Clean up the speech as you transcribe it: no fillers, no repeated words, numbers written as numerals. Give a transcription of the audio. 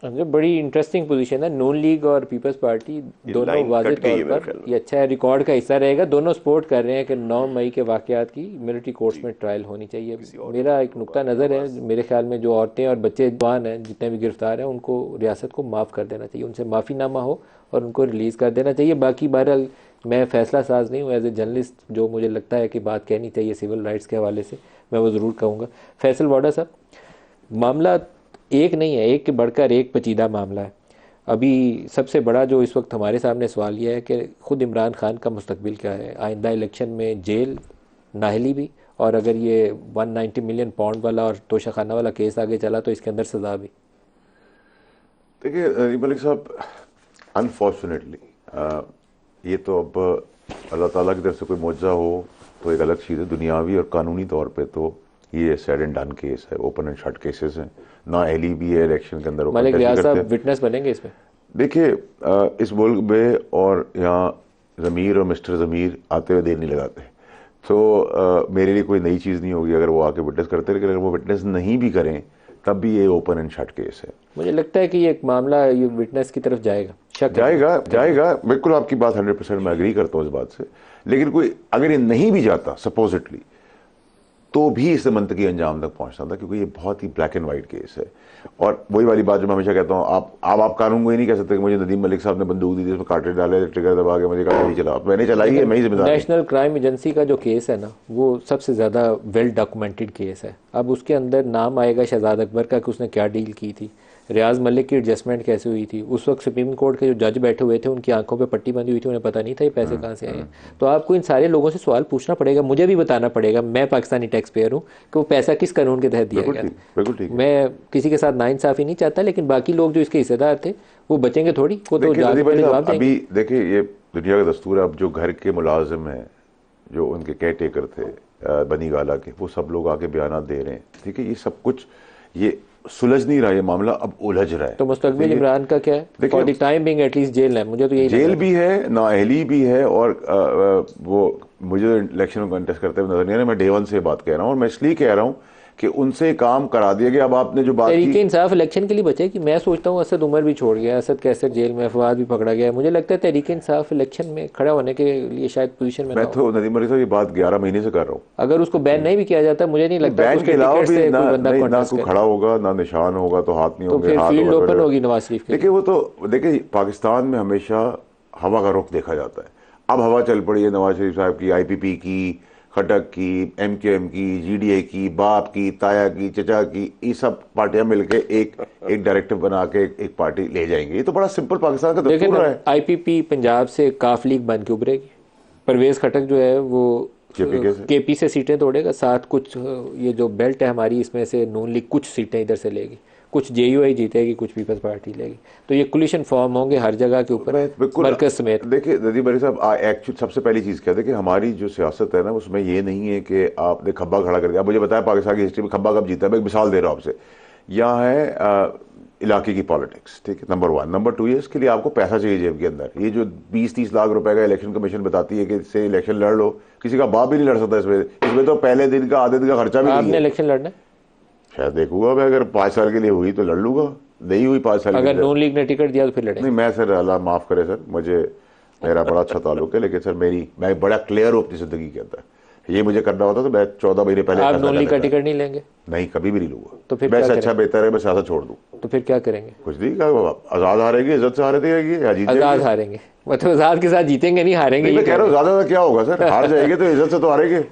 जो बड़ी interesting position है, नून लीग और पीपल्स पार्टी दोनों वाज़ेह तौर पर ये अच्छा है, रिकॉर्ड का हिस्सा रहेगा। दोनों सपोर्ट कर रहे हैं कि 9 मई के वाक़यात की मिलिट्री कोर्ट्स में ट्रायल होनी चाहिए। मेरा एक नुक्ता नज़र है, मेरे ख्याल में जो औरतें और बच्चे जवान हैं जितने भी गिरफ्तार हैं उनको रियासत को माफ़ कर देना चाहिए, उनसे माफ़ीनामा हो और उनको रिलीज़ कर देना चाहिए। बाकी बहरहाल मैं फ़ैसला साज नहीं हूँ, एज ए जर्नलिस्ट जो मुझे लगता है कि बात कहनी चाहिए सिविल राइट्स के हवाले से मैं वो ज़रूर कहूँगा। फैसल वाडा साहब, मामला एक नहीं है, एक के बढ़कर एक पेचीदा मामला है। अभी सबसे बड़ा जो इस वक्त हमारे सामने सवाल यह है कि ख़ुद इमरान खान का मुस्तकबिल क्या है। आइंदा इलेक्शन में जेल, नाहली भी, और अगर ये 190 मिलियन पाउंड वाला और तोशाखाना वाला केस आगे चला तो इसके अंदर सज़ा भी। देखिए मलिक साहब, अनफॉर्चुनेटली ये तो अब अल्लाह ताला की तरफ से कोई मुआवजा हो तो एक अलग चीज़ है। दुनियावी और कानूनी तौर पे तो ये सेड एंड डन केस है, ओपन एंड शट केसेस हैं। ना अहली भी है इलेक्शन के अंदर, मलिक रियाज साहब विटनेस बनेंगे इसमें। देखिए इस मुल्क में और यहाँ ज़मीर और मिस्टर ज़मीर आते हुए देर नहीं लगाते, तो मेरे लिए कोई नई चीज़ नहीं होगी अगर वो आके विटनेस करते, लेकिन अगर वो विटनेस नहीं भी करें तब भी ये ओपन एंड शट केस है। मुझे लगता है कि ये एक मामला ये विटनेस की तरफ जाएगा, शक जाएगा जाएगा, बिल्कुल आपकी बात 100% मैं एग्री करता हूँ इस बात से। लेकिन कोई अगर ये नहीं भी जाता सपोजिटली तो भी इस मंतकी अंजाम तक पहुंचना था, क्योंकि ये बहुत ही ब्लैक एंड वाइट केस है। और वही वाली बात जो मैं हमेशा कहता हूँ, आप कानून को ही नहीं कह सकते कि मुझे नदीम मलिक साहब ने बंदूक दी थी, उसमें कार्टेज डाले, ट्रिगर दबा के मुझे कहा नहीं चला, मैंने चलाई है, मैं ही जिम्मेदार। नेशनल क्राइम एजेंसी का जो केस है ना, वो सबसे ज़्यादा वेल डॉक्यूमेंटेड केस है। अब उसके अंदर नाम आएगा शहजाद अकबर का कि उसने क्या डील की थी, रियाज मलिक की एडजस्टमेंट कैसे हुई थी। उस वक्त सुप्रीम कोर्ट के जो जज बैठे हुए थे उनकी आंखों पे पट्टी बंधी हुई थी, उन्हें पता नहीं था ये पैसे कहाँ से आए हैं। तो आपको इन सारे लोगों से सवाल पूछना पड़ेगा, मुझे भी बताना पड़ेगा, मैं पाकिस्तानी टैक्स पेयर हूँ, कि वो पैसा किस कानून के तहत दिया गया था। बिल्कुल ठीक। मैं किसी के साथ नाइंसाफ़ी नहीं चाहता, लेकिन बाकी लोग जो इसके हिस्सेदार थे वो बचेंगे थोड़ी, वो तो जवाब देंगे। अभी देखिए ये दुनिया का दस्तूर है, अब जो घर के मुलाजिम हैं, जो उनके केयर टेकर थे बनी गाला के, वो सब लोग आके बयान दे रहे हैं। ठीक है, ये सब कुछ ये सुलझ नहीं रहा, ये मामला अब उलझ रहा है। तो मुस्तकबिल इमरान का क्या है? For the time being at least jail है, मुझे तो यही जेल भी है, नाअहली भी है, और वो मुझे इलेक्शन में कंटेस्ट करते हुए नजर नहीं आ रहा। मैं डे वन से बात कह रहा हूँ, और मैं इसलिए कह रहा हूँ कि उनसे काम करा दिया गया। अब आपने जो बात की, तहरीक इंसाफ इलेक्शन के लिए बचे कि मैं सोचता हूँ असद उमर भी छोड़ गया, असद कैसर जेल में, फवाद भी पकड़ा गया। मुझे लगता है तहरीक इंसाफ इलेक्शन में खड़ा होने के लिए शायद पोजीशन में। मैं तो नदीम मलिक साहब ये बात 11 महीने से कर रहा हूँ। अगर उसको बैन नहीं भी किया जाता, मुझे नहीं लगता बैन के अलावा भी ना कोई खड़ा होगा, ना निशान होगा, तो हाथ नहीं होंगे, तो फिर फील्ड ओपन होगी नवाज शरीफ के। देखिए वो तो देखिए पाकिस्तान में हमेशा हवा का रुख देखा जाता है। अब हवा चल पड़ी है नवाज शरीफ साहब की, IPP की, खटक की, MKM की, GDA की, बाप की, ताया की, चचा की, ये सब पार्टियां मिलके एक डायरेक्टिव बना के एक पार्टी ले जाएंगे। ये तो बड़ा सिंपल पाकिस्तान का दस्तूर है। IPP पंजाब से काफ लीग बन के उभरेगी। परवेज खटक जो है वो KP से सीटें तोड़ेगा, साथ कुछ ये जो बेल्ट है हमारी इसमें से नून लीग कुछ सीटें इधर से लेगी, कुछ JUI जीतेगी, कुछ पीपल्स पार्टी लेगी। तो ये कोलिशन फॉर्म होंगे हर जगह के ऊपर, मरकज समेत। देखिए नदीम मलिक साहब, एक्चुअली सबसे पहली चीज़ क्या है, देखिए हमारी जो सियासत है ना, उसमें ये नहीं है कि आपने खब्बा खड़ा कर दिया। आप मुझे बताया पाकिस्तान की हिस्ट्री में खब्बा कब जीता है? मैं एक मिसाल दे रहा हूँ आपसे। यहाँ है इलाके की पॉलिटिक्स, ठीक है, नंबर 1। नंबर 2 ये इसके लिए आपको पैसा चाहिए जेब के अंदर। ये जो 20-30 लाख रुपए का इलेक्शन कमीशन बताती है कि इससे इलेक्शन लड़ लो, किसी का बाप भी नहीं लड़ सकता इसमें तो पहले दिन का आधे दिन का खर्चा भी नहीं है। आपने इलेक्शन लड़ना शायद देखूंगा मैं, अगर 5 साल के लिए हुई तो लड़ लूंगा, नहीं हुई 5 साल अगर नून लीग ने टिकट दिया तो फिर लड़ेंगे। नहीं, मैं सर अल्लाह माफ़ करे सर, मेरा बड़ा अच्छा ताल्लुक है, लेकिन सर मैं बड़ा क्लियर हूँ अपनी ज़िंदगी के अंदर। ये मुझे करना होता तो मैं 14 महीने पहले। आप नून लीग का टिकट नहीं लेंगे? नहीं, कभी भी नहीं लूंगा। तो फिर वैसे अच्छा बेहतर है मैं सियासत छोड़ दूँ। तो फिर क्या करेंगे? कुछ नहीं, आज़ाद हारेगी, इज्जत से हारती रहेगी। आज़ाद हारेंगे मतलब आज़ाद के साथ जीतेंगे नहीं, हारेंगे। मैं कह रहा हूँ ज़्यादा क्या होगा सर, हार जाएंगे तो इज्जत से तो हारेंगे।